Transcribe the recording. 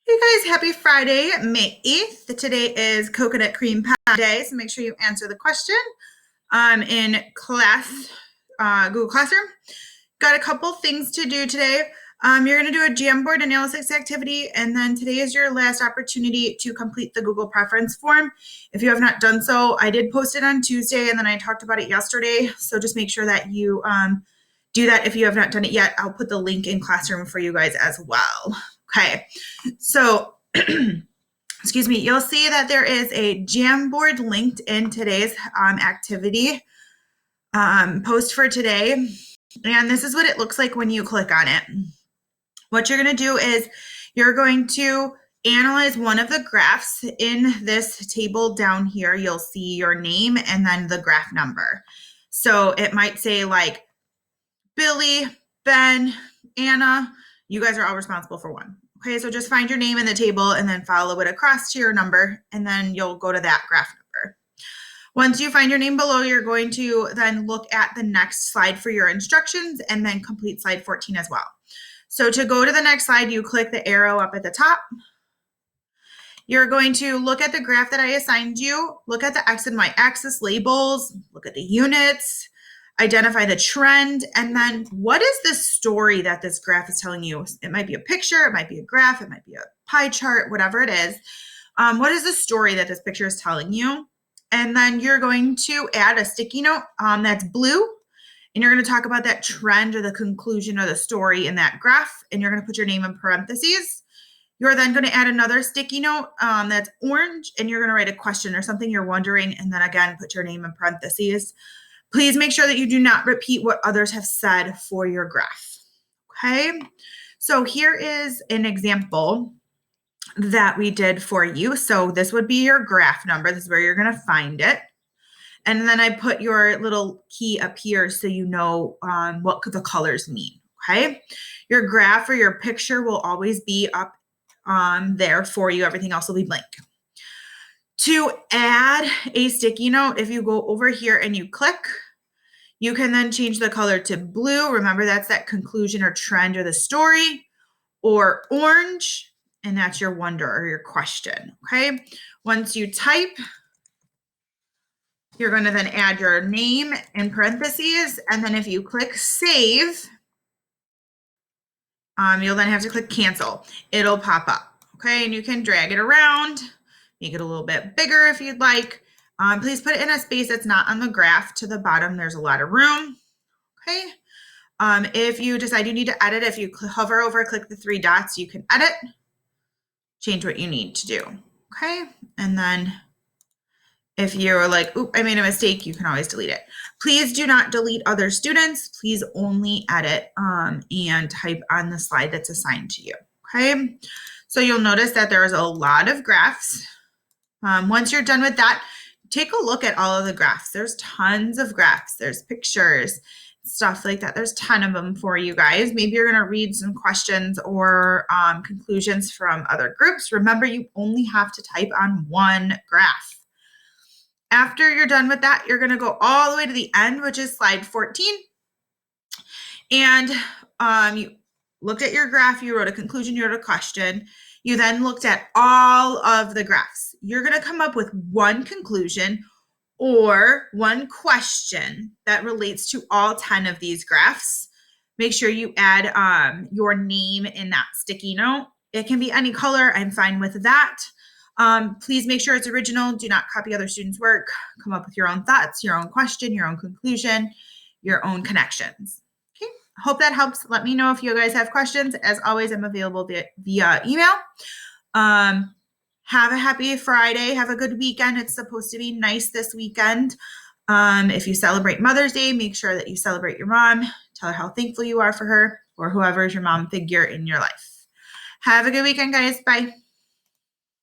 Hey guys, happy Friday, May 8th. Today is Coconut Cream Pie Day, so make sure you answer the question in class, Google Classroom. Got a couple things to do today. You're going to do a JamBoard analysis activity, and then today is your last opportunity to complete the Google Preference form. If you have not done so, I did post it on Tuesday, and then I talked about it yesterday, so just make sure that you do that if you have not done it yet. I'll put the link in Classroom for you guys as well. Okay, so excuse me, you'll see that there is a Jamboard linked in today's activity post for today. And this is what it looks like when you click on it. What you're going to do is you're going to analyze one of the graphs in this table down here. You'll see your name and then the graph number. So it might say like Billy, Ben, Anna. You guys are all responsible for one. Okay, so just find your name in the table and then follow it across to your number, and then you'll go to that graph number. Once you find your name below, you're going to then look at the next slide for your instructions and then complete slide 14 as well. So to go to the next slide, you click the arrow up at the top. You're going to look at the graph that I assigned you, look at the X and Y axis labels, look at the units, identify the trend, and then what is the story that this graph is telling you? It might be a picture, it might be a graph, it might be a pie chart, whatever it is. What is the story that this picture is telling you? And then you're going to add a sticky note that's blue, and you're going to talk about that trend or the conclusion or the story in that graph, and you're going to put your name in parentheses. You're then going to add another sticky note that's orange, and you're going to write a question or something you're wondering, and then again, put your name in parentheses. Please make sure that you do not repeat what others have said for your graph, okay? So here is an example that we did for you. So this would be your graph number. This is where you're gonna find it. And then I put your little key up here so you know what the colors mean, okay? Your graph or your picture will always be up there for you. Everything else will be blank. To add a sticky note, if you go over here and you click, you can then change the color to blue. Remember, that's that conclusion or trend or the story, or orange, and that's your wonder or your question, okay? Once you type, you're going to then add your name in parentheses, and then if you click save, you'll then have to click cancel. It'll pop up, okay? And you can drag it around, make it a little bit bigger if you'd like. Please put it in a space that's not on the graph. To the bottom, there's a lot of room, okay? If you decide you need to edit, if you hover over, click the three dots, you can edit, change what you need to do, okay? And then if you're like, oop, I made a mistake, you can always delete it. Please do not delete other students. Please only edit and type on the slide that's assigned to you, okay? So you'll notice that there's a lot of graphs. Once you're done with that, take a look at all of the graphs. There's tons of graphs. There's pictures, stuff like that. There's a ton of them for you guys. Maybe you're going to read some questions or conclusions from other groups. Remember, you only have to type on one graph. After you're done with that, you're going to go all the way to the end, which is slide 14. And you looked at your graph, you wrote a conclusion, you wrote a question. You then looked at all of the graphs. You're going to come up with one conclusion or one question that relates to all 10 of these graphs. Make sure you add your name in that sticky note. It can be any color. I'm fine with that. Please make sure it's original. Do not copy other students' work. Come up with your own thoughts, your own question, your own conclusion, your own connections. Okay, hope that helps. Let me know if you guys have questions. As always, I'm available via email. Have a happy Friday. Have a good weekend. It's supposed to be nice this weekend. If you celebrate Mother's Day, make sure that you celebrate your mom. Tell her how thankful you are for her or whoever is your mom figure in your life. Have a good weekend, guys. Bye.